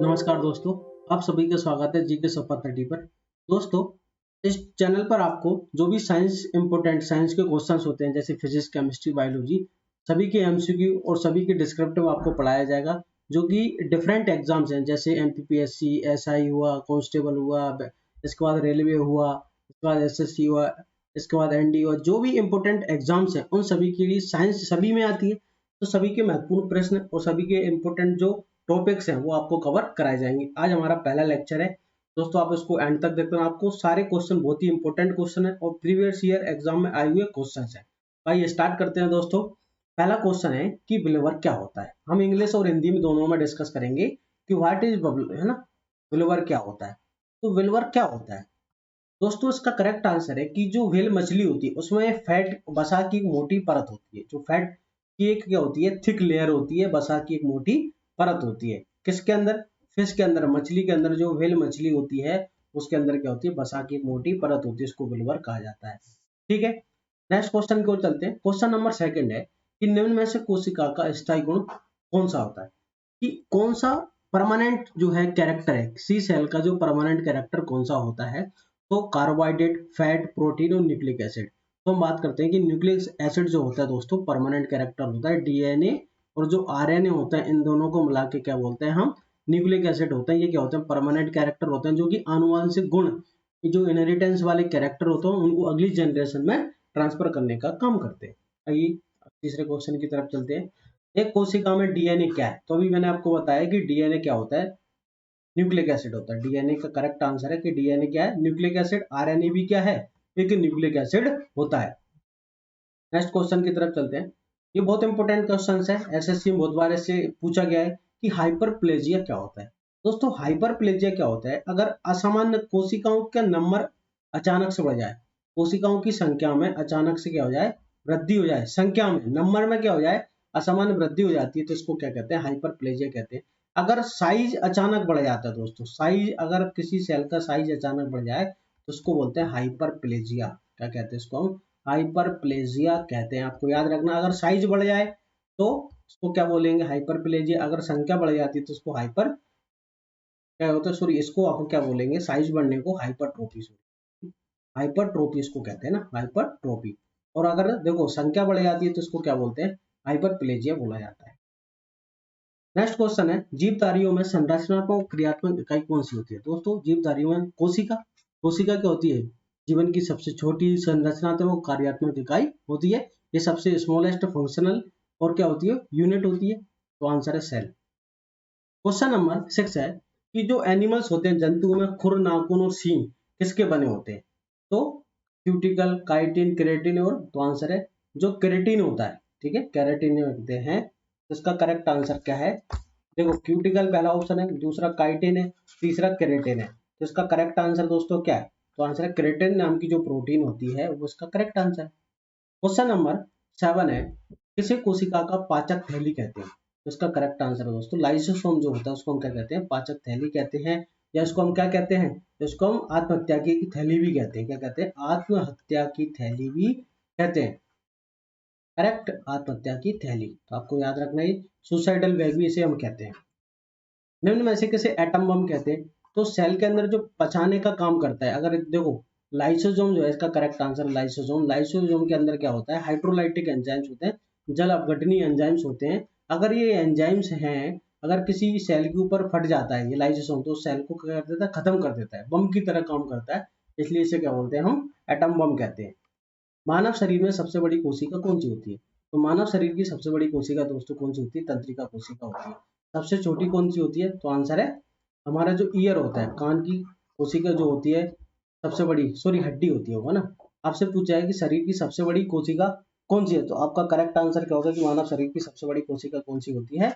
नमस्कार दोस्तों, आप सभी का स्वागत है जीके सोफा 30 पर। दोस्तों, इस चैनल पर आपको जो भी साइंस के क्वेश्चंस होते हैं जैसे फिजिक्स, केमिस्ट्री, बायोलॉजी, सभी के एमसीक्यू और सभी के डिस्क्रिप्टिव आपको पढ़ाया जाएगा, जो कि डिफरेंट एग्जाम्स हैं जैसे एमपीपीएससी, एसआई हुआ, कांस्टेबल हुआ, इसके बाद रेलवे हुआ, इसके बाद एसएससी हुआ, इसके बाद एनडी हुआ, जो भी इंपॉर्टेंट एग्जाम्स हैं उन सभी के लिए साइंस सभी में आती है। तो सभी के महत्वपूर्ण प्रश्न और सभी के इंपॉर्टेंट जो टॉपिक्स हैं वो आपको कवर कराए जाएंगे। आज हमारा पहला लेक्चर है दोस्तों, आप इसको एंड तक देखते हैं। आपको सारे क्वेश्चन बहुत ही इंपॉर्टेंट क्वेश्चन है और प्रीवियस ईयर एग्जाम में आए हुए क्वेश्चन है। भाई स्टार्ट करते हैं दोस्तों। पहला क्वेश्चन है कि विल्वर क्या होता है। हम इंग्लिश और हिंदी में दोनों में डिस्कस करेंगे कि व्हाट इज बबल, है ना, विल्वर क्या होता है। तो विल्वर क्या होता है दोस्तों, इसका करेक्ट आंसर है कि जो व्हेल मछली होती है उसमें फैट वसा की एक मोटी परत होती है। जो फैट की एक क्या होती है, थिक लेयर होती है, वसा की एक मोटी परत होती है। किसके अंदर? फिश के अंदर, मछली के अंदर। जो व्हेल मछली होती है उसके अंदर क्या होती है, वसा की एक मोटी परत होती है, इसको विल्वर कहा जाता है। ठीक है, नेक्स्ट क्वेश्चन की ओर चलते हैं। क्वेश्चन नंबर सेकंड है कि निम्न में से कोशिका का स्थायी गुण कौन सा होता है, कि कौन सा परमानेंट जो है कैरेक्टर है, सी सेल का जो परमानेंट कैरेक्टर कौन सा होता है। तो कार्बोहाइड्रेट, फैट, प्रोटीन और न्यूक्लिक एसिड। तो हम बात करते हैं कि न्यूक्लिक एसिड जो होता है दोस्तों परमानेंट कैरेक्टर होता है। डीएनए और जो आरएनए होता है इन दोनों को मिला के क्या बोलते हैं हम, न्यूक्लिक एसिड होता है। ये क्या होते हैं, परमानेंट कैरेक्टर होते हैं, जो कि आनुवंशिक गुण, जो इनहेरिटेंस वाले कैरेक्टर होते हैं उनको अगली जनरेशन में ट्रांसफर करने का काम करते हैं। आइए तीसरे क्वेश्चन की तरफ चलते हैं। एक कोशिका में डीएनए क्या है। तो अभी मैंने आपको बताया कि डीएनए क्या होता है, न्यूक्लिक एसिड होता है। डीएनए का करेक्ट आंसर है कि डीएनए क्या है, न्यूक्लिक एसिड। आरएनए भी क्या है, एक न्यूक्लिक एसिड होता है। नेक्स्ट क्वेश्चन की तरफ चलते हैं। ये बहुत इंपॉर्टेंट क्वेश्चन है, एसएससी में बहुत बार इससे पूछा गया है कि हाइपरप्लेजिया क्या होता है। दोस्तों हाइपरप्लेजिया क्या होता है, अगर असामान्य कोशिकाओं का नंबर अचानक से बढ़ जाए, कोशिकाओं की संख्या में अचानक से क्या हो जाए, वृद्धि हो जाए, संख्या में, नंबर में क्या हो जाए, असामान्य वृद्धि हो जाती है, तो इसको क्या कहते हैं, हाइपरप्लेजिया कहते हैं। अगर साइज अचानक बढ़ जाता है दोस्तों, साइज, अगर किसी सेल का साइज अचानक बढ़ जाए तो उसको बोलते हैं हाइपरप्लेजिया। क्या कहते हैं इसको हम, हाइपरप्लेजिया कहते हैं। आपको याद रखना, अगर साइज बढ़ जाए तो उसको क्या बोलेंगे, हाइपरप्लेजिया। अगर संख्या बढ़ जाती है तो उसको हाइपर क्या होता है, सॉरी, इसको आप क्या बोलेंगे, साइज बढ़ने को हाइपरट्रोफी, हाइपरट्रोफी इसको कहते हैं ना, हाइपरट्रोफी। और अगर देखो संख्या बढ़ जाती है तो इसको क्या बोलते हैं, हाइपरप्लेजिया बोला जाता है। नेक्स्ट क्वेश्चन है, जीवधारियों में संरचनात्मक क्रियात्मक इकाई कौन सी होती है। दोस्तों जीवधारियों में कोशिका, कोशिका क्या होती है, जीवन की सबसे छोटी संरचनात्मक कार्यात्मक इकाई होती है। ये सबसे स्मॉलेस्ट फंक्शनल और क्या होती है, यूनिट होती है। तो आंसर है सेल। क्वेश्चन नंबर 6 है कि जो एनिमल्स होते हैं, जंतुओं में खुर, नाखून और सींग किसके बने होते हैं। तो क्यूटिकल, काइटिन, केरेटिन और, तो आंसर है जो केरेटिन होता है। ठीक है, केरेटिन होते हैं। इसका करेक्ट आंसर क्या है, देखो क्यूटिकल पहला ऑप्शन है, दूसरा काइटिन है, तीसरा केरेटिन है। तो इसका करेक्ट आंसर दोस्तों क्या है, तो आंसर है केरेटिन नाम की जो प्रोटीन होती है वो इसका करेक्ट आंसर है। क्वेश्चन नंबर 7 है, किसे कोशिका का पाचक थैली कहते हैं। तो इसका करेक्ट आंसर है दोस्तों लाइसोसोम जो होता है उसको हम क्या कहते हैं, पाचक थैली कहते हैं। या इसको हम क्या कहते हैं, इसको हम आत्महत्या की थैली भी कहते हैं। क्या कहते हैं, आत्महत्या की थैली भी कहते हैं। करेक्ट, आत्महत्या की थैली। तो आपको याद रखना है, सुसाइडल बैग भी इसे हम कहते हैं। निम्न में से किसे एटम बम कहते हैं। तो सेल के अंदर जो पचाने का काम करता है, अगर देखो लाइसोसोम जो है, इसका करेक्ट आंसर लाइसोसोम। लाइसोसोम के अंदर क्या होता है, हाइड्रोलाइटिक एंजाइम्स होते हैं, जल अपघटनीय एंजाइम्स होते हैं। अगर ये एंजाइम्स हैं, अगर किसी सेल के ऊपर फट जाता है ये लाइसोसोम, तो सेल को क्या कर देता है, खत्म कर देता है, बम की तरह काम करता है। इसलिए इसे क्या बोलते हैं, हम एटम बम कहते हैं। मानव शरीर में सबसे बड़ी कोशिका कौन सी होती है। तो मानव शरीर की सबसे बड़ी कोशिका दोस्तों कौन सी होती है, तंत्रिका कोशिका होती है। सबसे छोटी कौन सी होती है, तो आंसर है हमारा जो ईयर होता है, कान की कोशिका जो होती है सबसे बड़ी, सॉरी हड्डी होती है, होगा ना। आपसे पूछा है कि शरीर की सबसे बड़ी कोशिका कौन सी है, तो आपका करेक्ट आंसर क्या होगा कि मानव शरीर की सबसे बड़ी कोशिका कौन सी होती है।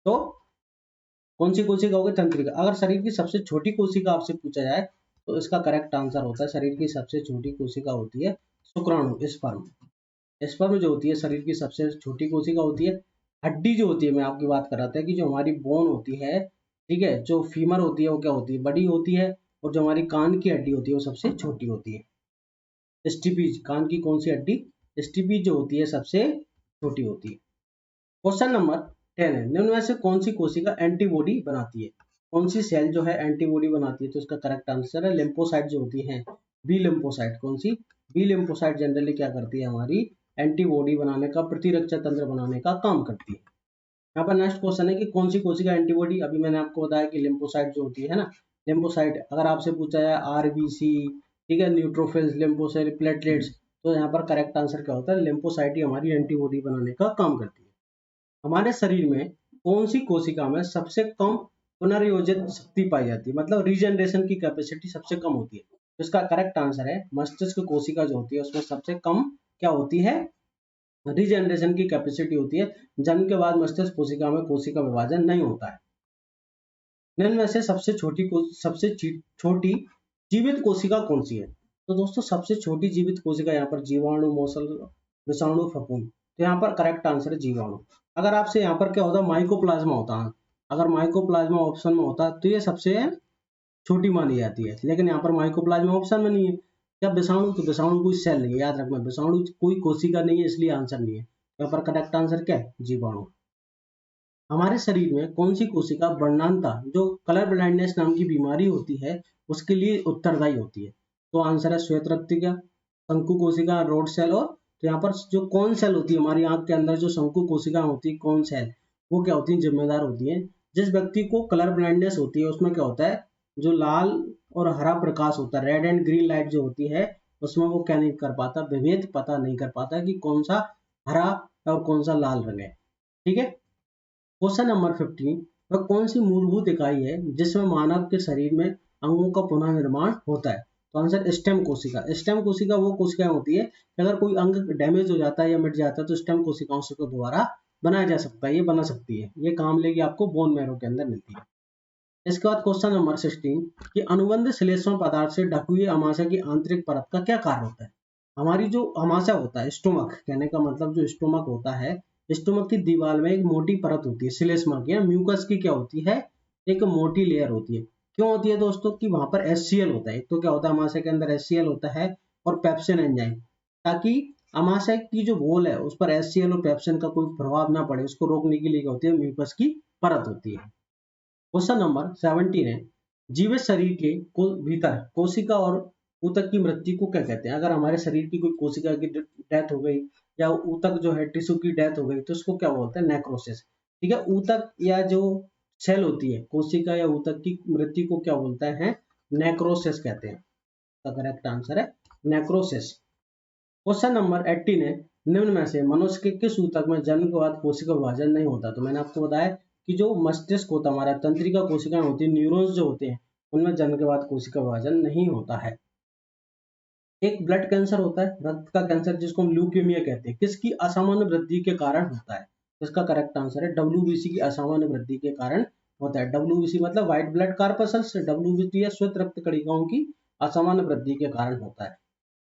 तो कौन सी कोशिका होगी, तंत्रिका। अगर शरीर की सबसे छोटी कोशिका आपसे पूछा जाए तो इसका करेक्ट आंसर होता है, शरीर की सबसे छोटी कोशिका होती है शुक्राणु, स्पर्म। स्पर्म जो होती है शरीर की सबसे छोटी कोशिका होती है। हड्डी जो होती है, मैं आपकी बात कर रहा था कि जो हमारी बोन होती है, ठीक है, जो फीमर होती है वो क्या होती है, बड़ी होती है। और जो हमारी कान की हड्डी होती है वो सबसे छोटी होती है। स्टिपीज, कान की कौन सी हड्डी, स्टिपीज जो होती है सबसे छोटी होती है। क्वेश्चन नंबर 10 है, निम्न में से कौन सी कोशिका एंटीबॉडी बनाती है। कौन सी सेल जो है एंटीबॉडी बनाती है, तो इसका करेक्ट आंसर है लिम्फोसाइट जो होती है, बी लिम्फोसाइट। कौन सी? बी लिम्फोसाइट जनरली क्या करती है, हमारी एंटीबॉडी बनाने का, प्रतिरक्षा तंत्र बनाने का काम करती है। यहाँ पर नेक्स्ट क्वेश्चन है कि कौन सी कोशिका एंटीबॉडी, अभी मैंने आपको बताया कि लिम्फोसाइट जो होती है ना, लिम्फोसाइट अगर आपसे पूछा जाए आरबीसी, ठीक है, न्यूट्रोफिल्स, लिम्फोसाइट, प्लेटलेट्स, तो यहाँ पर करेक्ट आंसर क्या होता है, लिम्फोसाइट ही हमारी एंटीबॉडी बनाने का काम करती है। हमारे शरीर में कौन सी कोशिका में सबसे कम पुनर्योजित शक्ति पाई जाती है, मतलब रीजनरेशन की कैपेसिटी सबसे कम होती है, तो इसका करेक्ट आंसर है मस्तिष्क कोशिका जो होती है उसमें सबसे कम क्या होती है, रीजनरेशन की कैपेसिटी होती है। जन्म के बाद मस्तिष्क कोशिका में कोशिका विभाजन नहीं होता है। निम्न में से सबसे छोटी जीवित कोशिका कौन सी है? तो दोस्तों सबसे छोटी जीवित कोशिका यहाँ पर जीवाणु, मौसल, विषाणु, फफूंद, तो यहाँ पर करेक्ट आंसर है जीवाणु। अगर आपसे यहाँ पर क्या होता, माइकोप्लाज्मा होता है, अगर माइकोप्लाज्मा ऑप्शन में होता तो ये सबसे छोटी मानी जाती है, लेकिन यहाँ पर माइकोप्लाज्मा ऑप्शन में नहीं है। जब विषाणु, तो विषाणु कोई सेल नहीं है, याद रखना, विषाणु कोई कोशिका नहीं है, इसलिए आंसर नहीं है। यहाँ पर करेक्ट आंसर क्या है, जीवाणु। हमारे शरीर में कौन सी कोशिका वर्णांता, जो कलर ब्लाइंडनेस नाम की बीमारी होती है, उसके लिए उत्तरदायी होती है? तो आंसर है श्वेत रक्तिका, शंकु कोशिका, रोड सेल, और तो यहाँ पर जो कौन सेल होती है हमारी आंख के अंदर, जो शंकु कोशिका होती है, कौन सेल, वो क्या होती है, जिम्मेदार होती है। जिस व्यक्ति को कलर ब्लाइंडनेस होती है उसमें क्या होता है, जो लाल और हरा प्रकाश होता है, रेड एंड ग्रीन लाइट जो होती है, उसमें वो क्या नहीं कर पाता, विभेद पता नहीं कर पाता कि कौन सा हरा और कौन सा लाल रंग है। ठीक है। क्वेश्चन नंबर 15, वह कौन सी मूलभूत इकाई है जिसमें मानव के शरीर में अंगों का पुनः निर्माण होता है? तो आंसर स्टेम कोशिका। स्टेम कोशिका वो कोशिकाएं होती है कि अगर कोई अंग डैमेज हो जाता है या मिट जाता है तो स्टेम कोशिकाओं से दोबारा बनाया जा सकता है, ये बना सकती है, ये काम लेगी आपको बोन मैरो के अंदर मिलती है। इसके बाद क्वेश्चन नंबर 16 कि अनुबंध श्लेष्म पदार्थ से ढकी हुई अमाशय की आंतरिक परत का क्या कार्य होता है? हमारी जो अमाशय होता है, स्टोमक, कहने का मतलब जो स्टोमक होता है, स्टोमक की दीवार में एक मोटी परत होती है श्लेष्मा की, म्यूकस की क्या होती है, एक मोटी लेयर होती है। क्यों होती है दोस्तों? कि वहां पर HCl होता है, एक तो क्या होता है अमाशय के अंदर HCl होता है और पेप्सिन एंजाइम, ताकि अमाशय की जो वॉल है उस पर HCl और पेप्सिन का कोई प्रभाव ना पड़े, उसको रोकने के लिए क्या होती है, म्यूकस की परत होती है। क्वेश्चन नंबर 17 है, जीवित शरीर के भीतर कोशिका और ऊतक की मृत्यु को क्या कहते हैं? अगर हमारे शरीर की कोई कोशिका की डेथ हो गई या ऊतक जो है टिश्यू की डेथ हो गई तो उसको क्या बोलते हैं, नेक्रोसिस। ठीक है, ऊतक या जो सेल होती है, कोशिका या ऊतक की मृत्यु को क्या बोलते हैं, नेक्रोसिस कहते हैं। तो करेक्ट आंसर है नेक्रोसिस। क्वेश्चन नंबर 18 है, निम्न में से मनुष्य के किस ऊतक में जन्म के बाद कोशिका विभाजन नहीं होता? तो मैंने आपको बताया कि जो मस्तिष्क होता है हमारा, तंत्रिका कोशिकाएं होती है, न्यूरॉन्स जो होते हैं, उनमें जन्म के बाद कोशिका विभाजन नहीं होता है। एक ब्लड कैंसर होता है, रक्त का कैंसर, जिसको हम ल्यूकेमिया कहते हैं, किसकी असामान्य वृद्धि के कारण होता है? इसका करेक्ट आंसर है WBC की असामान्य वृद्धि के कारण होता है। WBC मतलब व्हाइट ब्लड कार्पसल्स, WBC या श्वेत रक्त कणिकाओं की असामान्य वृद्धि के कारण होता है।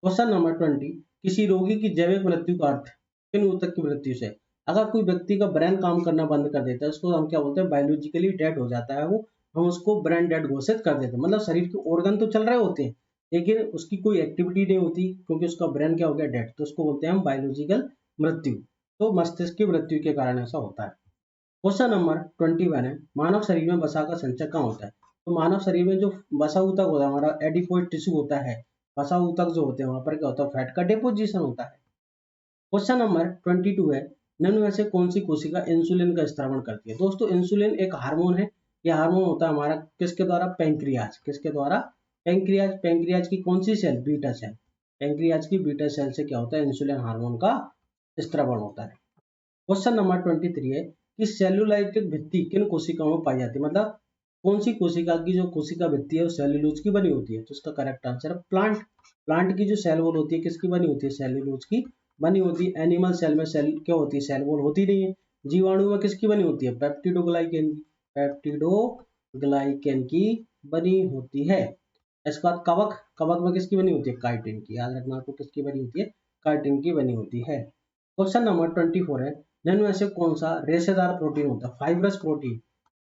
क्वेश्चन नंबर 20, किसी रोगी की जैविक मृत्यु का अर्थ किन ऊतक की मृत्यु से? अगर कोई व्यक्ति का ब्रेन काम करना बंद कर देता है उसको हम क्या बोलते हैं, बायोलॉजिकली डेड हो जाता है वो, हम उसको ब्रेन डेड घोषित कर देते हैं। मतलब शरीर के ऑर्गन तो चल रहे होते हैं लेकिन उसकी कोई एक्टिविटी नहीं होती क्योंकि उसका ब्रेन क्या हो गया, डेड, तो उसको बोलते हैं हम बायोलॉजिकल मृत्यु। तो मस्तिष्क की मृत्यु के कारण ऐसा होता है। क्वेश्चन नंबर 21 है, मानव शरीर में वसा का संचय कहाँ होता है? तो मानव शरीर में जो वसा ऊतक होता है हमारा, एडिपोइड टिश्यू होता है, वसा ऊतक जो होते हैं वहां पर क्या होता है, फैट का डिपोजिशन होता है। क्वेश्चन नंबर 22 है, निम्न में से कौन सी कोशिका इंसुलिन का स्त्रावण करती है? दोस्तों इंसुलिन एक हार्मोन है, यह हार्मोन होता है हमारा किसके द्वारा, पेंक्रियाज, किसके द्वारा, पेंक्रियाज। पेंक्रियाज की कौन सी सेल, बीटा सेल, पेंक्रियाज की बीटा सेल से क्या होता है, इंसुलिन हार्मोन का स्त्रावण होता है। क्वेश्चन नंबर 23 है कि सेल्यूलाइटिक भित्ति किन कोशिकाओं में पाई जाती है? मतलब कौन सी कोशिका की जो कोशिका भित्ति है वो सेल्यूलोज की बनी होती है? तो इसका करेक्ट आंसर है प्लांट। प्लांट की जो सेल वॉल होती है किसकी बनी होती है, सेल्यूलोज की बनी होती है। एनिमल सेल में सेल क्या होती है, सेल वॉल होती नहीं है। जीवाणु में किसकी बनी होती है, पेप्टिडोग्लाइकेन की, पेप्टिडोग्लाइकेन की बनी होती है। इसके बाद कवक, कवक में किसकी बनी होती है, काइटिन की। याद रखना आपको किसकी बनी होती है, काइटिन की बनी होती है। क्वेश्चन नंबर 24 है, निम्न में से कौन सा रेशेदार प्रोटीन होता है, फाइब्रस प्रोटीन?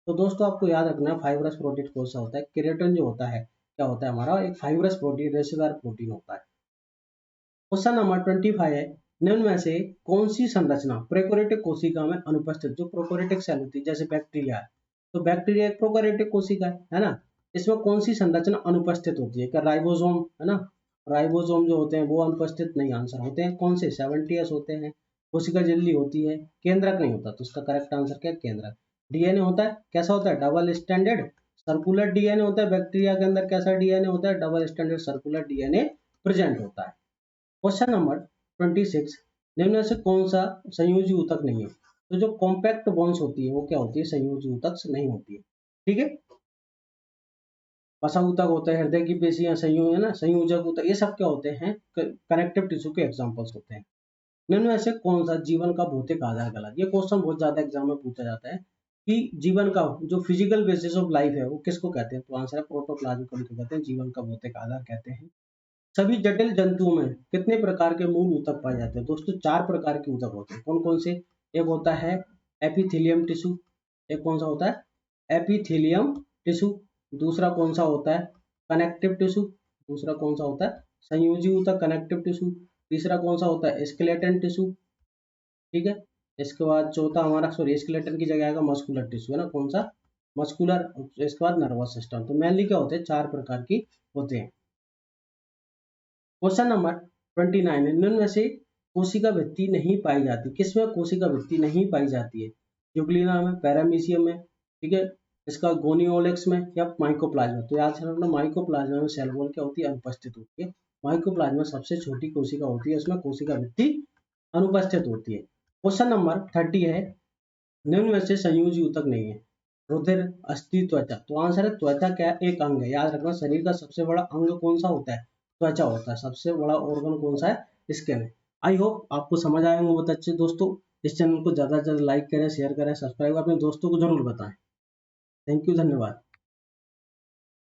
तो दोस्तों आपको याद रखना है फाइब्रस प्रोटीन कौन सा होता है, केराटिन जो होता है क्या होता है हमारा, एक फाइब्रस प्रोटीन, रेशेदार प्रोटीन होता है। क्वेश्चन नंबर 25 है, निम्न में से कौन सी संरचना प्रोकैरियोटिक कोशिका में अनुपस्थित, जो प्रोकैरियोटिक सेल होती है जैसे बैक्टीरिया, तो बैक्टीरिया एक प्रोकैरियोटिक कोशिका है ना। इसमें कौन सी संरचना अनुपस्थित होती है? क्या राइबोसोम है ना, राइबोसोम जो होते हैं वो अनुपस्थित नहीं, आंसर होते हैं कौन से 70s होते हैं। कोशिका झिल्ली होती है, केंद्रक नहीं होता, तो इसका करेक्ट आंसर क्या है? केंद्रक। डीएनए होता है, कैसा होता है? डबल स्टैंडर्ड सर्कुलर डीएनए होता है। बैक्टीरिया के अंदर कैसा डीएनए होता है? Double standard circular DNA present होता है। क्वेश्चन नंबर 26, निम्न में से कौन सा संयोजी ऊतक नहीं है? तो जो कॉम्पैक्ट बोन्स होती है वो क्या होती है? संयोजी ऊतक नहीं होती है। ठीक है, वसा ऊतक होता है, हृदय की पेशियां संयोग है ना, संयोजक ऊतक, ये सब क्या होते हैं? कनेक्टिव टिश्यू के एग्जांपल्स होते हैं। निम्न में से कौन सा जीवन का भौतिक आधार कहलाता है? ये क्वेश्चन बहुत ज्यादा एग्जाम में पूछा जाता है कि जीवन का जो फिजिकल बेसिस ऑफ लाइफ है वो किसको कहते हैं? तो आंसर है प्रोटोप्लाज्म को कहते हैं जीवन का भौतिक आधार कहते हैं। सभी जटिल जंतुओं में कितने प्रकार के मूल ऊतक पाए जाते हैं? दोस्तों 4 प्रकार के ऊतक होते हैं। कौन कौन से? एक होता है एपिथेलियम टिश्यू, एक कौन सा होता है? Epithelium tissue. दूसरा कौन सा होता है? Connective tissue. दूसरा कौन सा होता है? संयोजी ऊतक कनेक्टिव टिश्यू। तीसरा कौन सा होता है? Skeleton tissue. ठीक है, इसके बाद चौथा हमारा, सॉरी स्केलेटन की जगह आएगा मस्कुलर टिश्यू, है ना, कौन सा? मस्कुलर। इसके बाद नर्वस सिस्टम। तो मेनली क्या होते हैं? 4 प्रकार की होते हैं। क्वेश्चन नंबर 29 है, निम्न में से कोशिका भित्ति नहीं पाई जाती, किसमें कोशिका भित्ति नहीं पाई जाती है? यूग्लिना में, पैरामीशियम में, ठीक है, इसका गोनियोलेक्स में या माइकोप्लाज्मा। तो याद रखना माइकोप्लाज्मा में सेल वॉल क्या होती है? अनुपस्थित होती है। माइकोप्लाज्मा सबसे छोटी कोशिका होती है, इसमें कोशिका भित्ति अनुपस्थित होती है। क्वेश्चन नंबर 30 है, निम्न में से संयोजी ऊतक नहीं है? रुधिर, अस्थि, त्वचा। तो आंसर है त्वचा क्या एक अंग है। याद रखना शरीर का सबसे बड़ा अंग कौन सा होता है? त्वचा होता है। सबसे बड़ा ऑर्गन कौन सा है? स्किन है। आई होप आपको समझ आए होंगे बहुत अच्छे दोस्तों। इस चैनल को ज्यादा से ज्यादा लाइक करें, शेयर करें, सब्सक्राइब अपने दोस्तों को जरूर बताएं। थैंक यू, धन्यवाद।